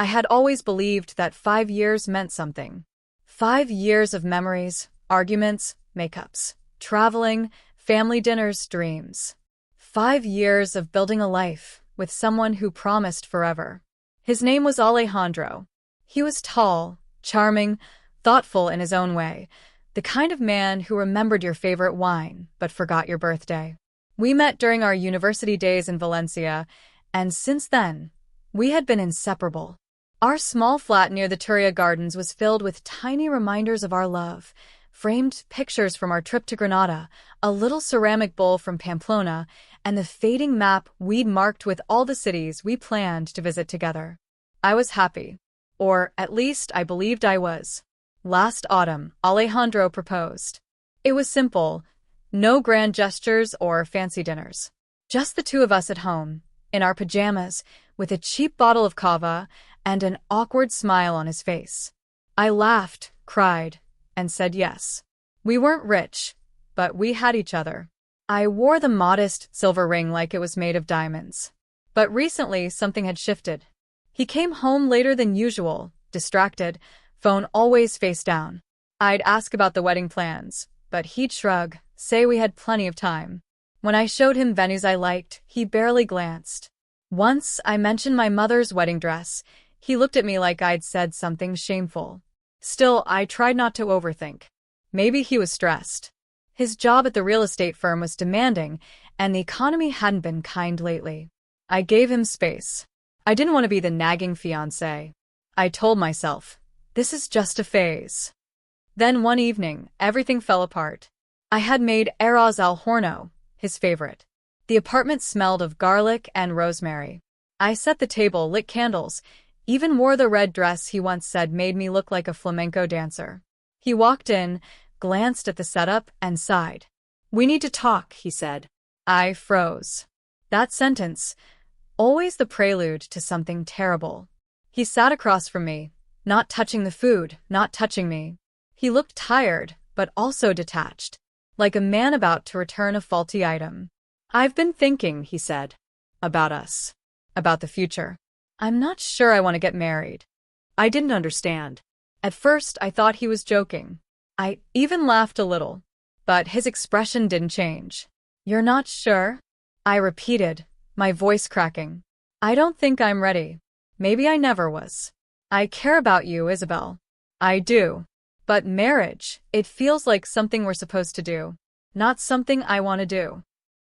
I had always believed that 5 years meant something. 5 years of memories, arguments, makeups, traveling, family dinners, dreams. 5 years of building a life with someone who promised forever. His name was Alejandro. He was tall, charming, thoughtful in his own way, the kind of man who remembered your favorite wine but forgot your birthday. We met during our university days in Valencia, and since then, we had been inseparable. Our small flat near the Turia Gardens was filled with tiny reminders of our love, framed pictures from our trip to Granada, a little ceramic bowl from Pamplona, and the fading map we'd marked with all the cities we planned to visit together. I was happy. Or, at least, I believed I was. Last autumn, Alejandro proposed. It was simple. No grand gestures or fancy dinners. Just the two of us at home, in our pajamas, with a cheap bottle of cava and an awkward smile on his face. I laughed, cried, and said yes. We weren't rich, but we had each other. I wore the modest silver ring like it was made of diamonds. But recently something had shifted. He came home later than usual, distracted, phone always face down. I'd ask about the wedding plans, but he'd shrug, say we had plenty of time. When I showed him venues I liked, he barely glanced. Once I mentioned my mother's wedding dress. He looked at me like I'd said something shameful. Still, I tried not to overthink. Maybe he was stressed. His job at the real estate firm was demanding, and the economy hadn't been kind lately. I gave him space. I didn't want to be the nagging fiancé. I told myself, this is just a phase. Then one evening, everything fell apart. I had made arroz al horno, his favorite. The apartment smelled of garlic and rosemary. I set the table, lit candles, even wore the red dress he once said made me look like a flamenco dancer. He walked in, glanced at the setup, and sighed. "We need to talk," he said. I froze. That sentence, always the prelude to something terrible. He sat across from me, not touching the food, not touching me. He looked tired, but also detached, like a man about to return a faulty item. "I've been thinking," he said, "about us, about the future. I'm not sure I want to get married." I didn't understand. At first, I thought he was joking. I even laughed a little, but his expression didn't change. "You're not sure?" I repeated, my voice cracking. "I don't think I'm ready. Maybe I never was. I care about you, Isabel. I do. But marriage, it feels like something we're supposed to do, not something I want to do."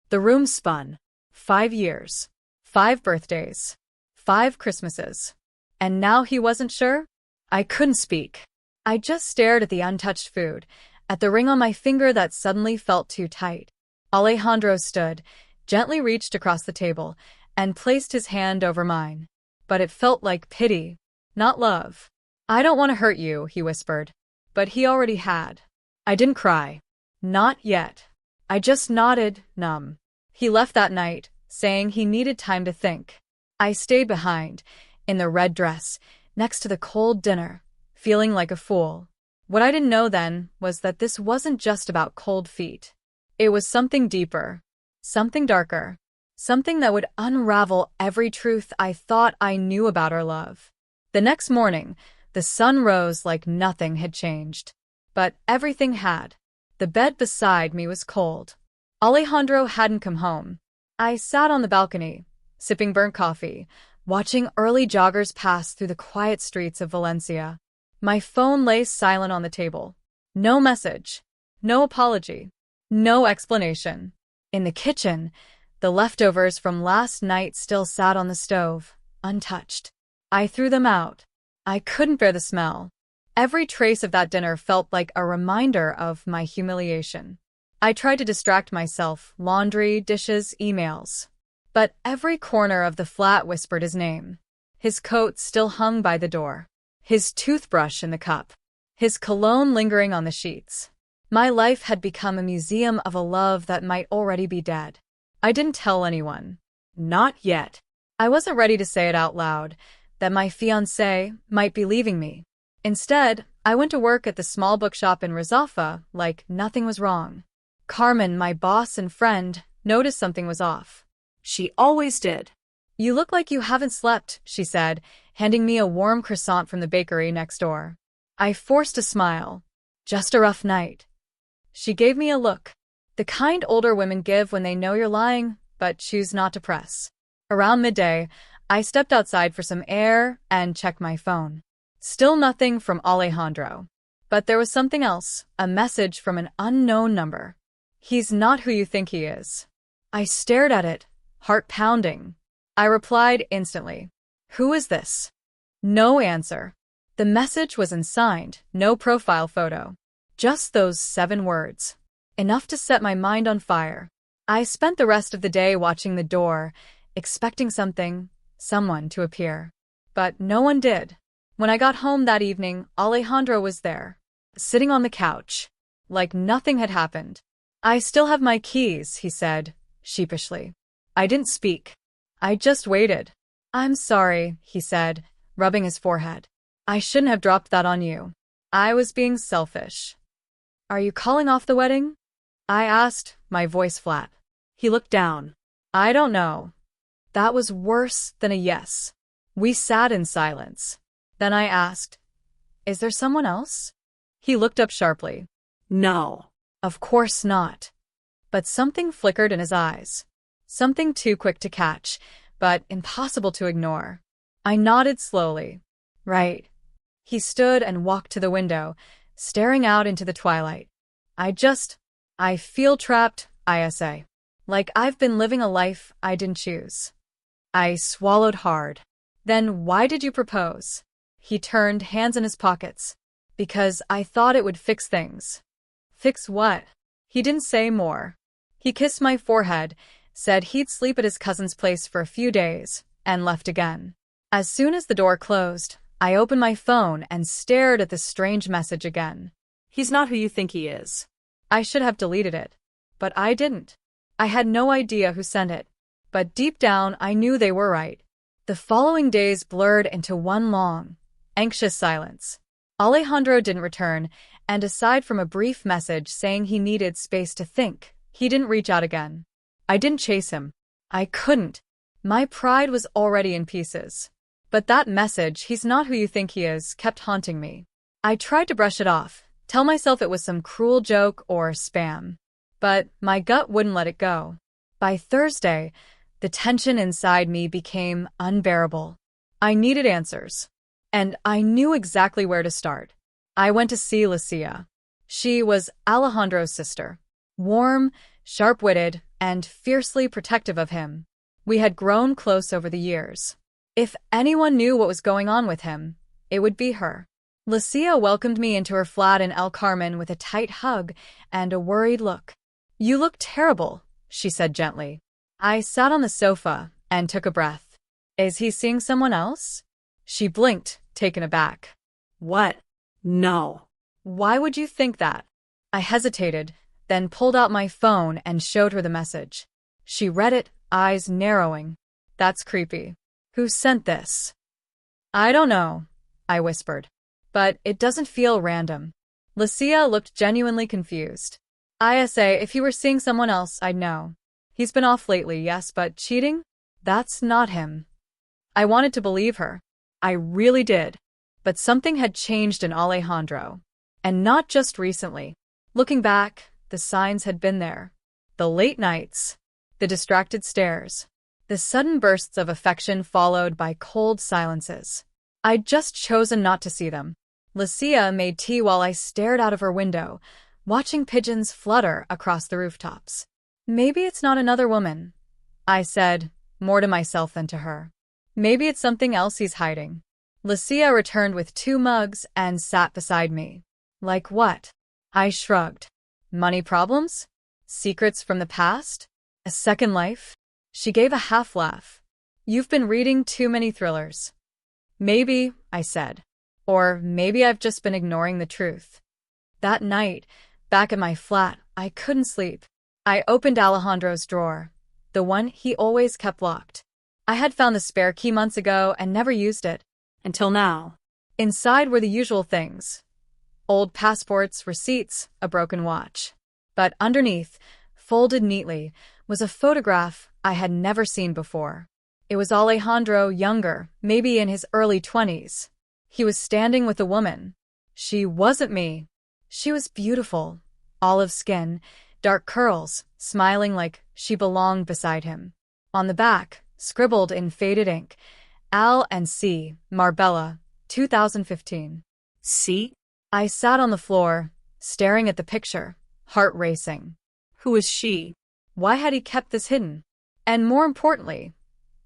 The room spun. 5 years. 5 birthdays. 5 Christmases. And now he wasn't sure? I couldn't speak. I just stared at the untouched food, at the ring on my finger that suddenly felt too tight. Alejandro stood, gently reached across the table, and placed his hand over mine. But it felt like pity, not love. "I don't want to hurt you," he whispered. But he already had. I didn't cry. Not yet. I just nodded, numb. He left that night, saying he needed time to think. I stayed behind, in the red dress, next to the cold dinner, feeling like a fool. What I didn't know then was that this wasn't just about cold feet. It was something deeper, something darker, something that would unravel every truth I thought I knew about our love. The next morning, the sun rose like nothing had changed. But everything had. The bed beside me was cold. Alejandro hadn't come home. I sat on the balcony, sipping burnt coffee, watching early joggers pass through the quiet streets of Valencia. My phone lay silent on the table. No message. No apology. No explanation. In the kitchen, the leftovers from last night still sat on the stove, untouched. I threw them out. I couldn't bear the smell. Every trace of that dinner felt like a reminder of my humiliation. I tried to distract myself, laundry, dishes, emails. But every corner of the flat whispered his name. His coat still hung by the door. His toothbrush in the cup. His cologne lingering on the sheets. My life had become a museum of a love that might already be dead. I didn't tell anyone. Not yet. I wasn't ready to say it out loud, that my fiancé might be leaving me. Instead, I went to work at the small bookshop in Razafa like nothing was wrong. Carmen, my boss and friend, noticed something was off. She always did. "You look like you haven't slept," she said, handing me a warm croissant from the bakery next door. I forced a smile. Just a rough night. She gave me a look. The kind older women give when they know you're lying, but choose not to press. Around midday, I stepped outside for some air and checked my phone. Still nothing from Alejandro. But there was something else, a message from an unknown number. He's not who you think he is. I stared at it, heart pounding. I replied instantly. Who is this? No answer. The message was unsigned, no profile photo. Just those 7 words. Enough to set my mind on fire. I spent the rest of the day watching the door, expecting someone to appear. But no one did. When I got home that evening, Alejandro was there, sitting on the couch, like nothing had happened. I still have my keys, he said, sheepishly. I didn't speak. I just waited. I'm sorry, he said, rubbing his forehead. I shouldn't have dropped that on you. I was being selfish. Are you calling off the wedding? I asked, my voice flat. He looked down. I don't know. That was worse than a yes. We sat in silence. Then I asked, is there someone else? He looked up sharply. No. Of course not. But something flickered in his eyes. Something too quick to catch, but impossible to ignore. I nodded slowly. Right. He stood and walked to the window, staring out into the twilight. I feel trapped, I.s.a. Like I've been living a life I didn't choose. I swallowed hard. Then why did you propose? He turned, hands in his pockets. Because I thought it would fix things. Fix what? He didn't say more. He kissed my forehead, said he'd sleep at his cousin's place for a few days, and left again. As soon as the door closed, I opened my phone and stared at the strange message again. He's not who you think he is. I should have deleted it. But I didn't. I had no idea who sent it. But deep down, I knew they were right. The following days blurred into one long, anxious silence. Alejandro didn't return, and aside from a brief message saying he needed space to think, he didn't reach out again. I didn't chase him. I couldn't. My pride was already in pieces. But that message, he's not who you think he is, kept haunting me. I tried to brush it off, tell myself it was some cruel joke or spam. But my gut wouldn't let it go. By Thursday, the tension inside me became unbearable. I needed answers. And I knew exactly where to start. I went to see Lucia. She was Alejandro's sister. Warm, sharp-witted, and fiercely protective of him. We had grown close over the years. If anyone knew what was going on with him, it would be her. Lucia welcomed me into her flat in El Carmen with a tight hug and a worried look. You look terrible, she said gently. I sat on the sofa and took a breath. Is he seeing someone else? She blinked, taken aback. What? No. Why would you think that? I hesitated, then pulled out my phone and showed her the message. She read it, eyes narrowing. That's creepy. Who sent this? I don't know, I whispered. But it doesn't feel random. Lucia looked genuinely confused. I.s.a. if he were seeing someone else, I'd know. He's been off lately, yes, but cheating? That's not him. I wanted to believe her. I really did. But something had changed in Alejandro. And not just recently. Looking back, the signs had been there. The late nights. The distracted stares. The sudden bursts of affection followed by cold silences. I'd just chosen not to see them. Lucia made tea while I stared out of her window, watching pigeons flutter across the rooftops. Maybe it's not another woman, I said, more to myself than to her. Maybe it's something else he's hiding. Lucia returned with 2 mugs and sat beside me. Like what? I shrugged. Money problems? Secrets from the past? A second life? She gave a half laugh. You've been reading too many thrillers. Maybe, I said. Or maybe I've just been ignoring the truth. That night, back at my flat, I couldn't sleep. I opened Alejandro's drawer, the one he always kept locked. I had found the spare key months ago and never used it. Until now. Inside were the usual things. Old passports, receipts, a broken watch. But underneath, folded neatly, was a photograph I had never seen before. It was Alejandro, younger, maybe in his early 20s. He was standing with a woman. She wasn't me. She was beautiful, olive skin, dark curls, smiling like she belonged beside him. On the back, scribbled in faded ink, Al and C. Marbella, 2015. See? I sat on the floor, staring at the picture, heart racing. Who is she? Why had he kept this hidden? And more importantly,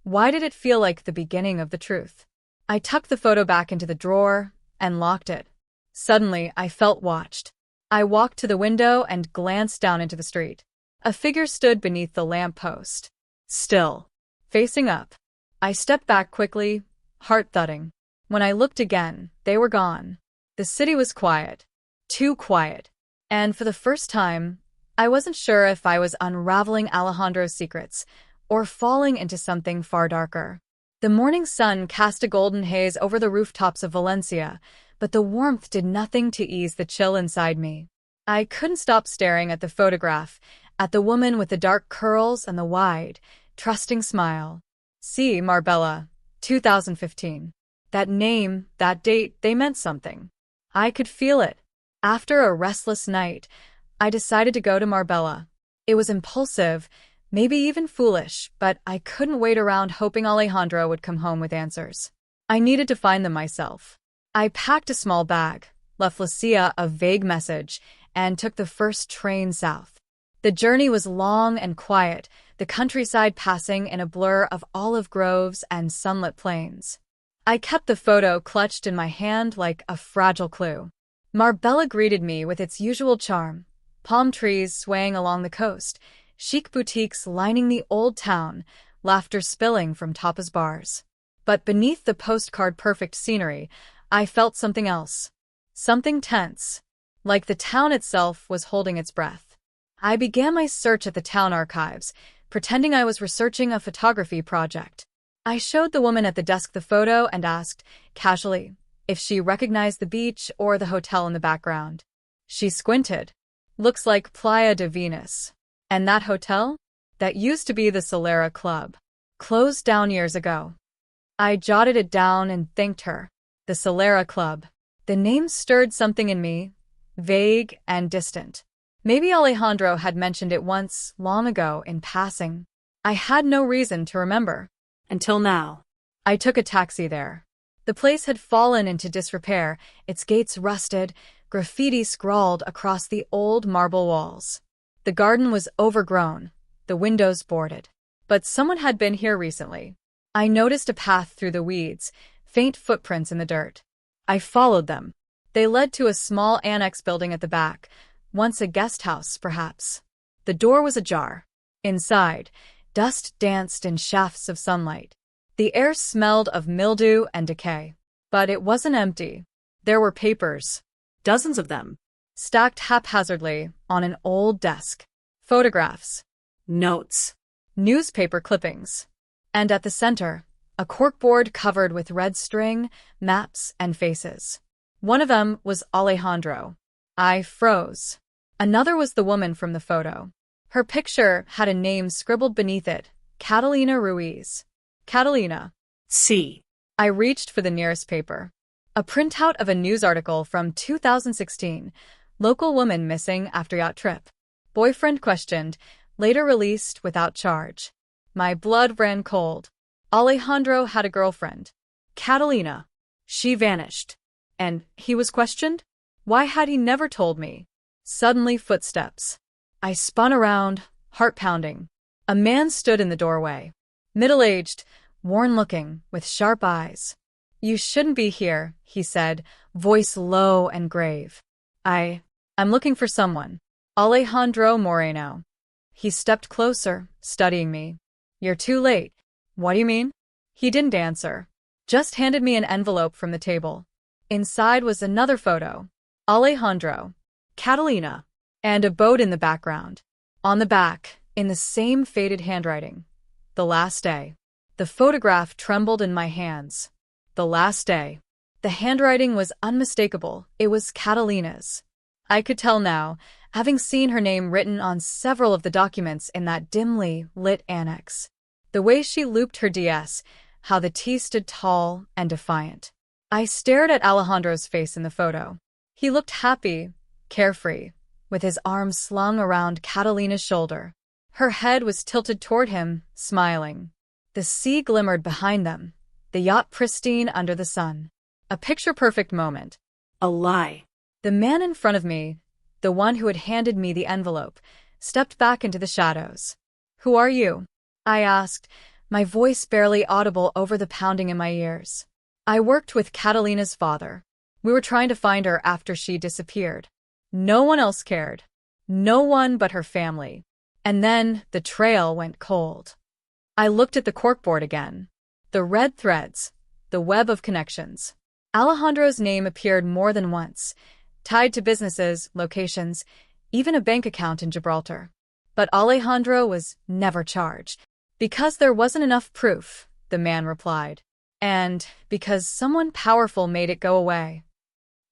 why did it feel like the beginning of the truth? I tucked the photo back into the drawer and locked it. Suddenly, I felt watched. I walked to the window and glanced down into the street. A figure stood beneath the lamppost, still, facing up. I stepped back quickly, heart thudding. When I looked again, they were gone. The city was quiet. Too quiet. And for the first time, I wasn't sure if I was unraveling Alejandro's secrets or falling into something far darker. The morning sun cast a golden haze over the rooftops of Valencia, but the warmth did nothing to ease the chill inside me. I couldn't stop staring at the photograph, at the woman with the dark curls and the wide, trusting smile. C. Marbella, 2015. That name, that date, they meant something. I could feel it. After a restless night, I decided to go to Marbella. It was impulsive, maybe even foolish, but I couldn't wait around hoping Alejandro would come home with answers. I needed to find them myself. I packed a small bag, left Lucia a vague message, and took the first train south. The journey was long and quiet, the countryside passing in a blur of olive groves and sunlit plains. I kept the photo clutched in my hand like a fragile clue. Marbella greeted me with its usual charm. Palm trees swaying along the coast, chic boutiques lining the old town, laughter spilling from tapas bars. But beneath the postcard-perfect scenery, I felt something else. Something tense, like the town itself was holding its breath. I began my search at the town archives, pretending I was researching a photography project. I showed the woman at the desk the photo and asked, casually, if she recognized the beach or the hotel in the background. She squinted. Looks like Playa de Venus. And that hotel? That used to be the Solera Club. Closed down years ago. I jotted it down and thanked her. The Solera Club. The name stirred something in me, vague and distant. Maybe Alejandro had mentioned it once, long ago, in passing. I had no reason to remember. Until now. I took a taxi there. The place had fallen into disrepair, its gates rusted, graffiti scrawled across the old marble walls. The garden was overgrown, the windows boarded. But someone had been here recently. I noticed a path through the weeds, faint footprints in the dirt. I followed them. They led to a small annex building at the back, once a guest house, perhaps. The door was ajar. Inside, dust danced in shafts of sunlight. The air smelled of mildew and decay. But it wasn't empty. There were papers. Dozens of them. Stacked haphazardly on an old desk. Photographs. Notes. Newspaper clippings. And at the center, a corkboard covered with red string, maps, and faces. One of them was Alejandro. I froze. Another was the woman from the photo. Her picture had a name scribbled beneath it, Catalina Ruiz. Catalina. C. I reached for the nearest paper. A printout of a news article from 2016. Local woman missing after yacht trip. Boyfriend questioned, later released without charge. My blood ran cold. Alejandro had a girlfriend. Catalina. She vanished. And he was questioned? Why had he never told me? Suddenly footsteps. I spun around, heart pounding. A man stood in the doorway. Middle-aged, worn-looking, with sharp eyes. You shouldn't be here, he said, voice low and grave. I'm looking for someone. Alejandro Moreno. He stepped closer, studying me. You're too late. What do you mean? He didn't answer. Just handed me an envelope from the table. Inside was another photo. Alejandro. Catalina. And a boat in the background. On the back, in the same faded handwriting. The last day. The photograph trembled in my hands. The last day. The handwriting was unmistakable. It was Catalina's. I could tell now, having seen her name written on several of the documents in that dimly lit annex. The way she looped her DS, how the T stood tall and defiant. I stared at Alejandro's face in the photo. He looked happy, carefree, with his arms slung around Catalina's shoulder. Her head was tilted toward him, smiling. The sea glimmered behind them, the yacht pristine under the sun. A picture-perfect moment. A lie. The man in front of me, the one who had handed me the envelope, stepped back into the shadows. "Who are you?" I asked, my voice barely audible over the pounding in my ears. "I worked with Catalina's father. We were trying to find her after she disappeared. No one else cared. No one but her family. And then the trail went cold." I looked at the corkboard again. The red threads, the web of connections. Alejandro's name appeared more than once, tied to businesses, locations, even a bank account in Gibraltar. But Alejandro was never charged. "Because there wasn't enough proof," the man replied. "And because someone powerful made it go away."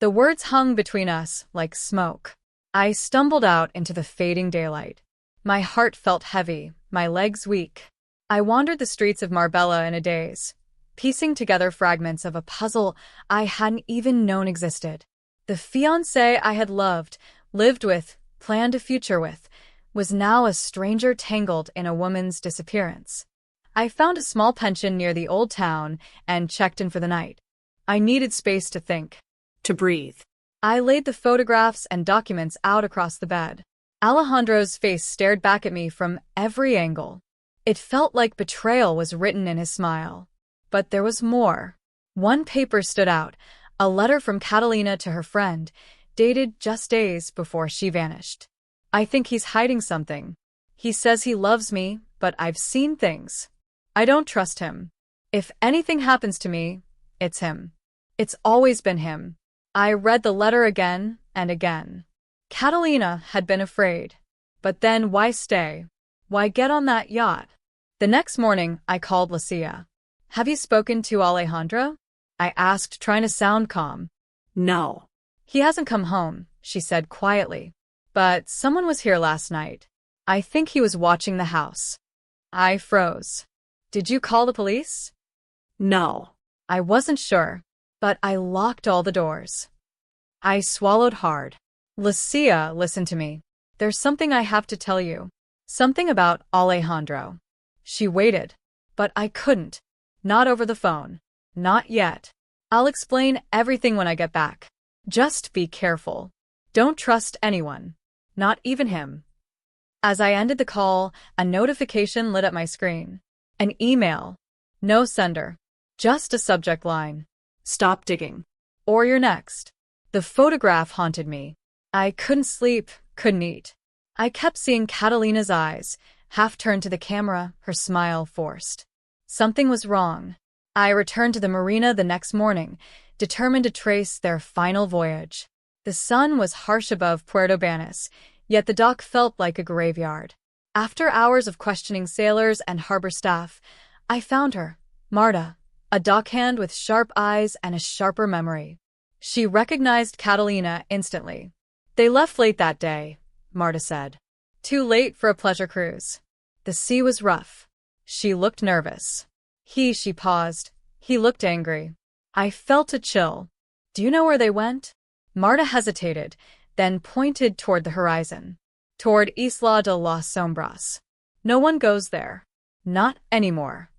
The words hung between us like smoke. I stumbled out into the fading daylight. My heart felt heavy, my legs weak. I wandered the streets of Marbella in a daze, piecing together fragments of a puzzle I hadn't even known existed. The fiancé I had loved, lived with, planned a future with, was now a stranger tangled in a woman's disappearance. I found a small pension near the old town and checked in for the night. I needed space to think. To breathe. I laid the photographs and documents out across the bed. Alejandro's face stared back at me from every angle. It felt like betrayal was written in his smile. But there was more. One paper stood out, a letter from Catalina to her friend, dated just days before she vanished. "I think he's hiding something. He says he loves me, but I've seen things. I don't trust him. If anything happens to me, it's him. It's always been him." I read the letter again and again. Catalina had been afraid. But then why stay? Why get on that yacht? The next morning, I called Lucia. "Have you spoken to Alejandro?" I asked, trying to sound calm. No. "He hasn't come home," she said quietly. "But someone was here last night. I think he was watching the house." I froze. "Did you call the police?" No. I wasn't sure, but I locked all the doors. I swallowed hard. "Lucia, listen to me. There's something I have to tell you. Something about Alejandro." She waited, but I couldn't. Not over the phone. Not yet. "I'll explain everything when I get back. Just be careful. Don't trust anyone. Not even him." As I ended the call, a notification lit up my screen. An email. No sender. Just a subject line. Stop digging. Or you're next. The photograph haunted me. I couldn't sleep, couldn't eat. I kept seeing Catalina's eyes, half turned to the camera, her smile forced. Something was wrong. I returned to the marina the next morning, determined to trace their final voyage. The sun was harsh above Puerto Banus, yet the dock felt like a graveyard. After hours of questioning sailors and harbor staff, I found her, Marta, a dockhand with sharp eyes and a sharper memory. She recognized Catalina instantly. "They left late that day," Marta said. "Too late for a pleasure cruise. The sea was rough." She looked nervous. She paused. He looked angry. I felt a chill. "Do you know where they went?" Marta hesitated, then pointed toward the horizon. "Toward Isla de las Sombras. No one goes there. Not anymore.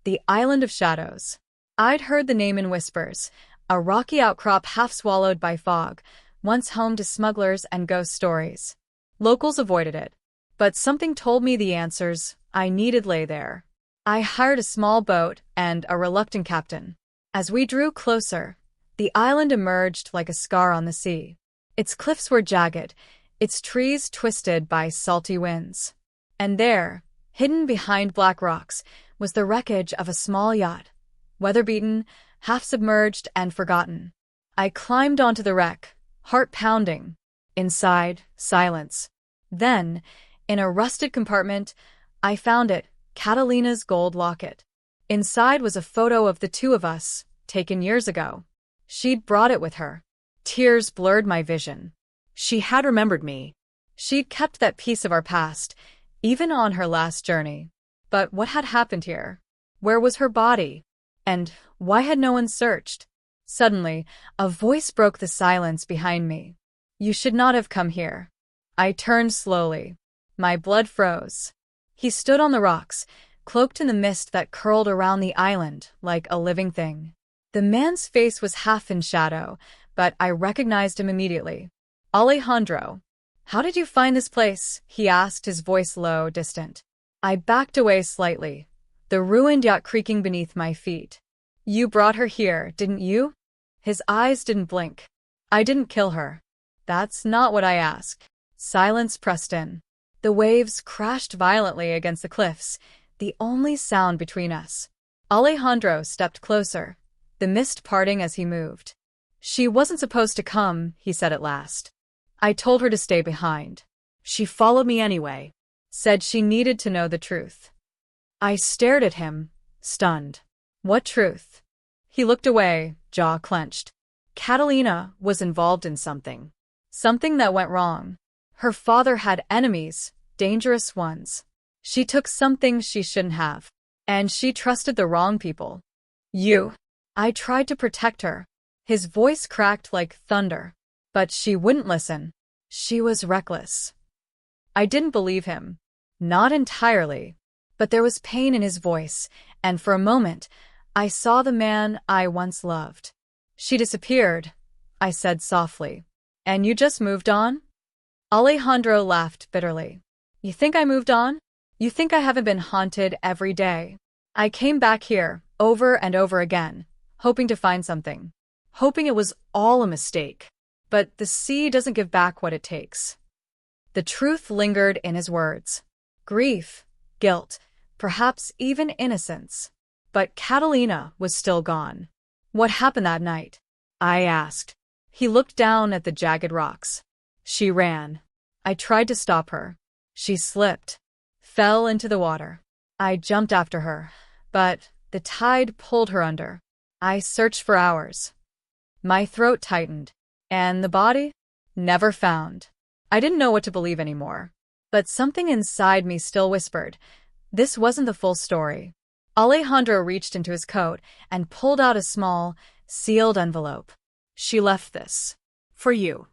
The Island of Shadows." I'd heard the name in whispers, a rocky outcrop half swallowed by fog, once home to smugglers and ghost stories. Locals avoided it. But something told me the answers I needed lay there. I hired a small boat and a reluctant captain. As we drew closer, the island emerged like a scar on the sea. Its cliffs were jagged, its trees twisted by salty winds. And there, hidden behind black rocks, was the wreckage of a small yacht, weather-beaten, half-submerged, and forgotten. I climbed onto the wreck, heart pounding. Inside, silence. Then, in a rusted compartment, I found it, Catalina's gold locket. Inside was a photo of the two of us, taken years ago. She'd brought it with her. Tears blurred my vision. She had remembered me. She'd kept that piece of our past, even on her last journey. But what had happened here? Where was her body? And why had no one searched? Suddenly, a voice broke the silence behind me. You should not have come here. I turned slowly. My blood froze. He stood on the rocks, cloaked in the mist that curled around the island like a living thing. The man's face was half in shadow, but I recognized him immediately. Alejandro. How did you find this place? He asked, his voice low, distant. I backed away slightly, the ruined yacht creaking beneath my feet. You brought her here, didn't you? His eyes didn't blink. I didn't kill her. That's not what I asked. Silence pressed in. The waves crashed violently against the cliffs, the only sound between us. Alejandro stepped closer, the mist parting as he moved. She wasn't supposed to come, he said at last. I told her to stay behind. She followed me anyway. Said she needed to know the truth. I stared at him, stunned. What truth? He looked away, jaw clenched. Catalina was involved in something. Something that went wrong. Her father had enemies, dangerous ones. She took something she shouldn't have. And she trusted the wrong people. You. I tried to protect her. His voice cracked like thunder. But she wouldn't listen. She was reckless. I didn't believe him. Not entirely. But there was pain in his voice, and for a moment, I saw the man I once loved. She disappeared, I said softly. And you just moved on? Alejandro laughed bitterly. You think I moved on? You think I haven't been haunted every day? I came back here, over and over again, hoping to find something. Hoping it was all a mistake. But the sea doesn't give back what it takes. The truth lingered in his words. Grief, guilt, perhaps even innocence. But Catalina was still gone. What happened that night? I asked. He looked down at the jagged rocks. She ran. I tried to stop her. She slipped, fell into the water. I jumped after her, but the tide pulled her under. I searched for hours. My throat tightened. And the body? Never found. I didn't know what to believe anymore. But something inside me still whispered, this wasn't the full story. Alejandro reached into his coat and pulled out a small, sealed envelope. She left this. For you.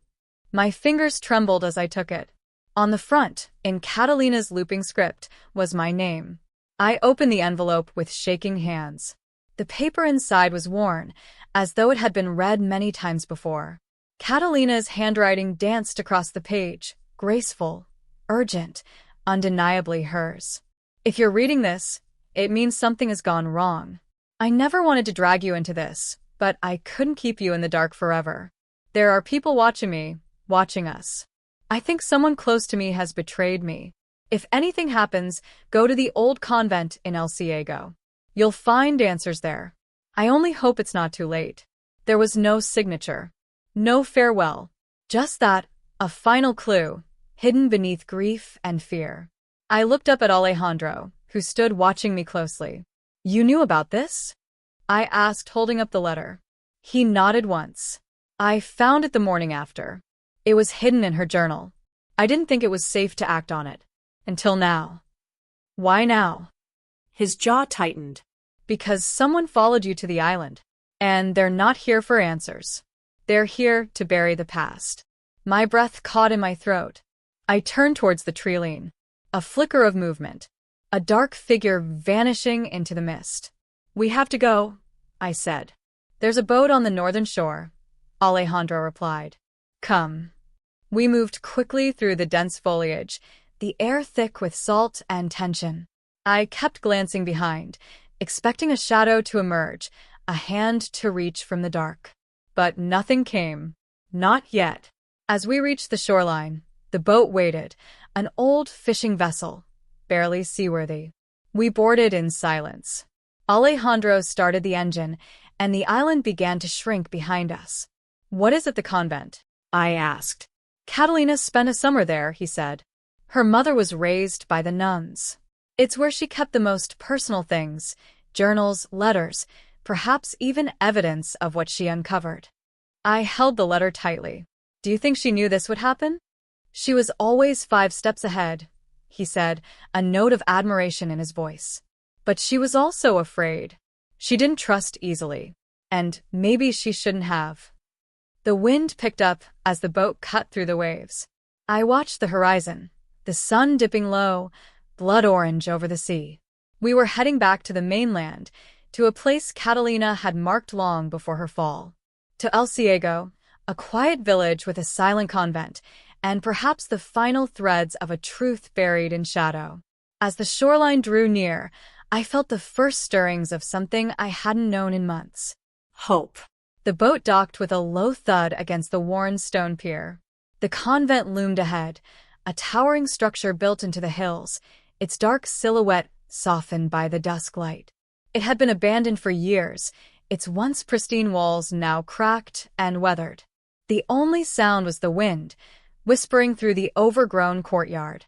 My fingers trembled as I took it. On the front, in Catalina's looping script, was my name. I opened the envelope with shaking hands. The paper inside was worn, as though it had been read many times before. Catalina's handwriting danced across the page, graceful, urgent, undeniably hers. If you're reading this, it means something has gone wrong. I never wanted to drag you into this, but I couldn't keep you in the dark forever. There are people watching me, watching us. I think someone close to me has betrayed me. If anything happens, go to the old convent in El Ciego. You'll find answers there. I only hope it's not too late. There was no signature. No farewell. Just that, a final clue, hidden beneath grief and fear. I looked up at Alejandro, who stood watching me closely. You knew about this? I asked, holding up the letter. He nodded once. I found it the morning after. It was hidden in her journal. I didn't think it was safe to act on it. Until now. Why now? His jaw tightened. Because someone followed you to the island. And they're not here for answers. They're here to bury the past. My breath caught in my throat. I turned towards the treeline. A flicker of movement. A dark figure vanishing into the mist. We have to go, I said. There's a boat on the northern shore, Alejandro replied. Come. We moved quickly through the dense foliage, the air thick with salt and tension. I kept glancing behind, expecting a shadow to emerge, a hand to reach from the dark. But nothing came. Not yet. As we reached the shoreline, the boat waited, an old fishing vessel, barely seaworthy. We boarded in silence. Alejandro started the engine, and the island began to shrink behind us. What is at the convent? I asked. Catalina spent a summer there, he said. Her mother was raised by the nuns. It's where she kept the most personal things, journals, letters, perhaps even evidence of what she uncovered. I held the letter tightly. Do you think she knew this would happen? She was always 5 steps ahead, he said, a note of admiration in his voice. But she was also afraid. She didn't trust easily. And maybe she shouldn't have. The wind picked up as the boat cut through the waves. I watched the horizon, the sun dipping low, blood orange over the sea. We were heading back to the mainland, to a place Catalina had marked long before her fall. To El Ciego, a quiet village with a silent convent, and perhaps the final threads of a truth buried in shadow. As the shoreline drew near, I felt the first stirrings of something I hadn't known in months. Hope. The boat docked with a low thud against the worn stone pier. The convent loomed ahead, a towering structure built into the hills, its dark silhouette softened by the dusk light. It had been abandoned for years, its once pristine walls now cracked and weathered. The only sound was the wind, whispering through the overgrown courtyard.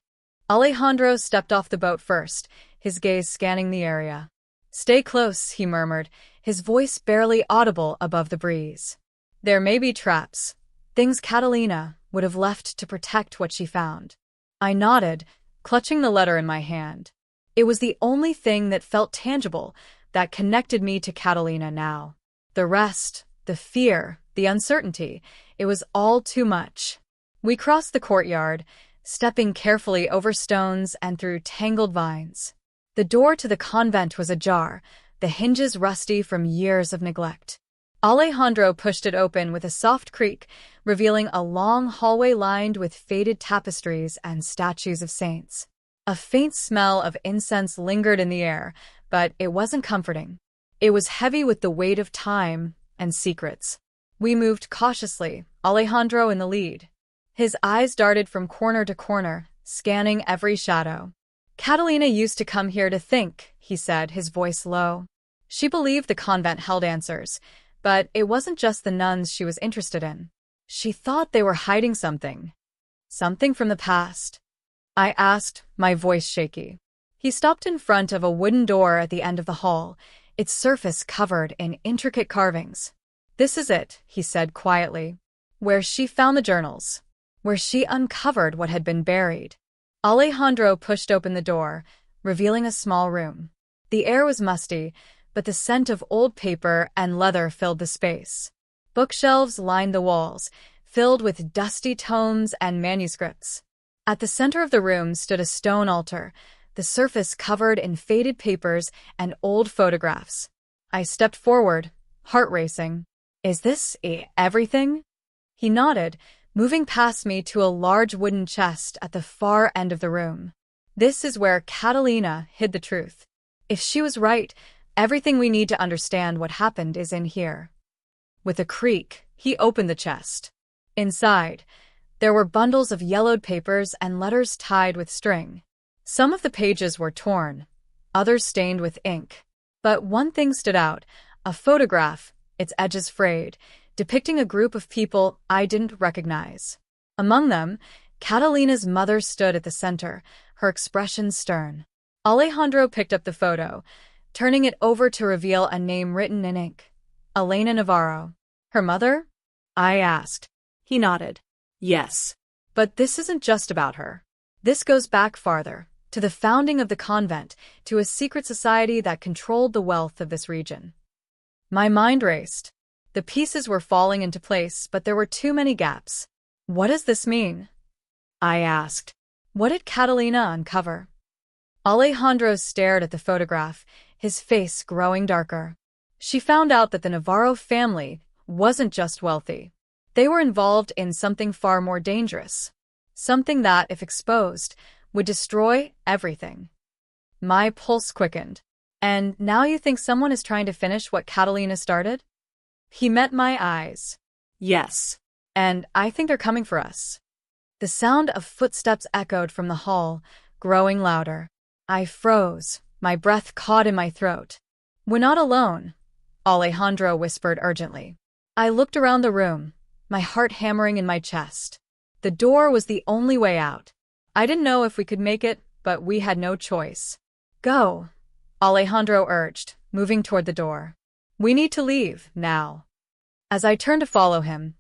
Alejandro stepped off the boat first, his gaze scanning the area. "Stay close," he murmured, his voice barely audible above the breeze. "There may be traps, things Catalina would have left to protect what she found." I nodded, clutching the letter in my hand. It was the only thing that felt tangible, that connected me to Catalina now. The rest, the fear, the uncertainty, it was all too much. We crossed the courtyard, stepping carefully over stones and through tangled vines. The door to the convent was ajar, the hinges rusty from years of neglect. Alejandro pushed it open with a soft creak, revealing a long hallway lined with faded tapestries and statues of saints. A faint smell of incense lingered in the air, but it wasn't comforting. It was heavy with the weight of time and secrets. We moved cautiously, Alejandro in the lead. His eyes darted from corner to corner, scanning every shadow. "Catalina used to come here to think," he said, his voice low. "She believed the convent held answers, but it wasn't just the nuns she was interested in. She thought they were hiding something. Something from the past." I asked, my voice shaky. He stopped in front of a wooden door at the end of the hall, its surface covered in intricate carvings. "This is it," he said quietly. "Where she found the journals. Where she uncovered what had been buried." Alejandro pushed open the door, revealing a small room. The air was musty, but the scent of old paper and leather filled the space. Bookshelves lined the walls, filled with dusty tomes and manuscripts. At the center of the room stood a stone altar, the surface covered in faded papers and old photographs. I stepped forward, heart racing. "Is this everything?" He nodded, moving past me to a large wooden chest at the far end of the room. "This is where Catalina hid the truth. If she was right, everything we need to understand what happened is in here." With a creak, he opened the chest. Inside, there were bundles of yellowed papers and letters tied with string. Some of the pages were torn, others stained with ink. But one thing stood out, a photograph, its edges frayed, depicting a group of people I didn't recognize. Among them, Catalina's mother stood at the center, her expression stern. Alejandro picked up the photo, turning it over to reveal a name written in ink. Elena Navarro. "Her mother?" I asked. He nodded. "Yes." "But this isn't just about her. This goes back farther, to the founding of the convent, to a secret society that controlled the wealth of this region." My mind raced. The pieces were falling into place, but there were too many gaps. "What does this mean?" I asked. "What did Catalina uncover?" Alejandro stared at the photograph, his face growing darker. "She found out that the Navarro family wasn't just wealthy. They were involved in something far more dangerous. Something that, if exposed, would destroy everything." My pulse quickened. "And now you think someone is trying to finish what Catalina started?" He met my eyes. "Yes." "And I think they're coming for us." The sound of footsteps echoed from the hall, growing louder. I froze, my breath caught in my throat. "We're not alone," Alejandro whispered urgently. I looked around the room, my heart hammering in my chest. The door was the only way out. I didn't know if we could make it, but we had no choice. "Go," Alejandro urged, moving toward the door. "We need to leave, now." As I turned to follow him,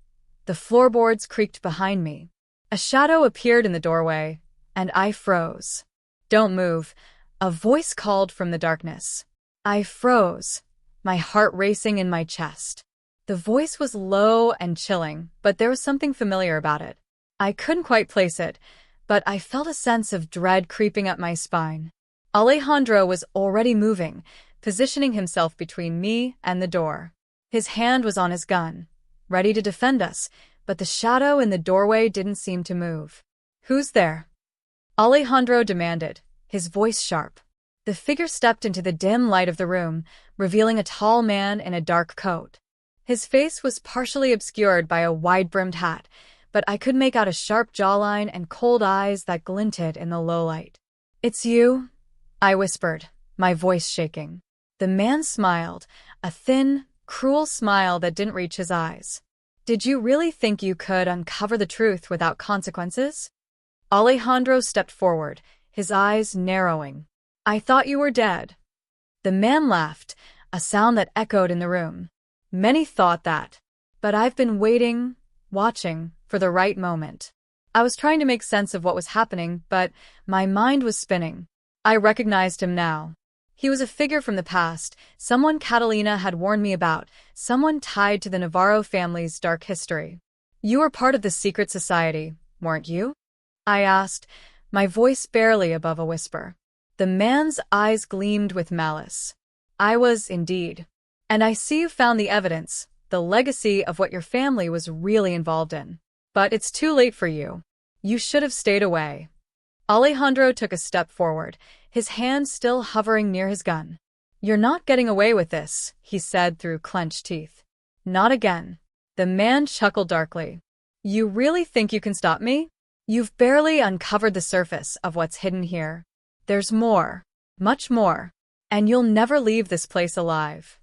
the floorboards creaked behind me. A shadow appeared in the doorway, and I froze. Don't move, a voice called from the darkness. I froze, my heart racing in my chest. The voice was low and chilling, but there was something familiar about it. I couldn't quite place it, but I felt a sense of dread creeping up my spine. Alejandro was already moving, positioning himself between me and the door. His hand was on his gun, ready to defend us, but the shadow in the doorway didn't seem to move. Who's there? Alejandro demanded, his voice sharp. The figure stepped into the dim light of the room, revealing a tall man in a dark coat. His face was partially obscured by a wide-brimmed hat, but I could make out a sharp jawline and cold eyes that glinted in the low light. "It's you?" I whispered, my voice shaking. The man smiled, a thin, cruel smile that didn't reach his eyes. "Did you really think you could uncover the truth without consequences?" Alejandro stepped forward, his eyes narrowing. "I thought you were dead." The man laughed, a sound that echoed in the room. "Many thought that. But I've been waiting, watching, for the right moment." I was trying to make sense of what was happening, but my mind was spinning. I recognized him now. He was a figure from the past, someone Catalina had warned me about, someone tied to the Navarro family's dark history. "You were part of the secret society, weren't you?" I asked, my voice barely above a whisper. The man's eyes gleamed with malice. "I was, indeed. And I see you found the evidence, the legacy of what your family was really involved in. But it's too late for you. You should have stayed away." Alejandro took a step forward, his hand still hovering near his gun. "You're not getting away with this," he said through clenched teeth. "Not again." The man chuckled darkly. "You really think you can stop me? You've barely uncovered the surface of what's hidden here. There's more, much more, and you'll never leave this place alive."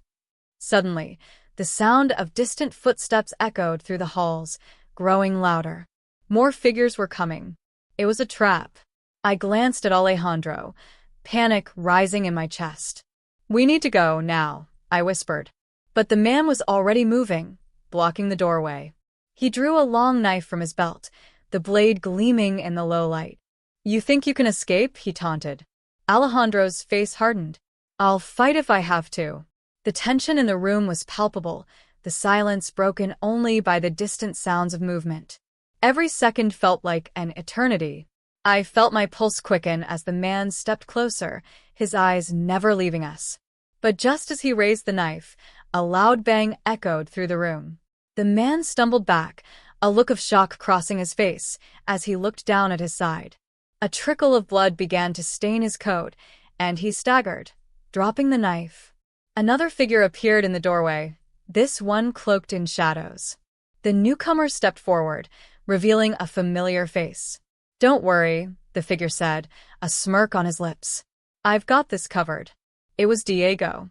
Suddenly, the sound of distant footsteps echoed through the halls, growing louder. More figures were coming. It was a trap. I glanced at Alejandro, panic rising in my chest. "We need to go, now," I whispered. But the man was already moving, blocking the doorway. He drew a long knife from his belt, the blade gleaming in the low light. "You think you can escape?" he taunted. Alejandro's face hardened. "I'll fight if I have to." The tension in the room was palpable, the silence broken only by the distant sounds of movement. Every second felt like an eternity. I felt my pulse quicken as the man stepped closer, his eyes never leaving us. But just as he raised the knife, a loud bang echoed through the room. The man stumbled back, a look of shock crossing his face as he looked down at his side. A trickle of blood began to stain his coat, and he staggered, dropping the knife. Another figure appeared in the doorway, this one cloaked in shadows. The newcomer stepped forward, revealing a familiar face. "Don't worry," the figure said, a smirk on his lips. "I've got this covered." It was Diego.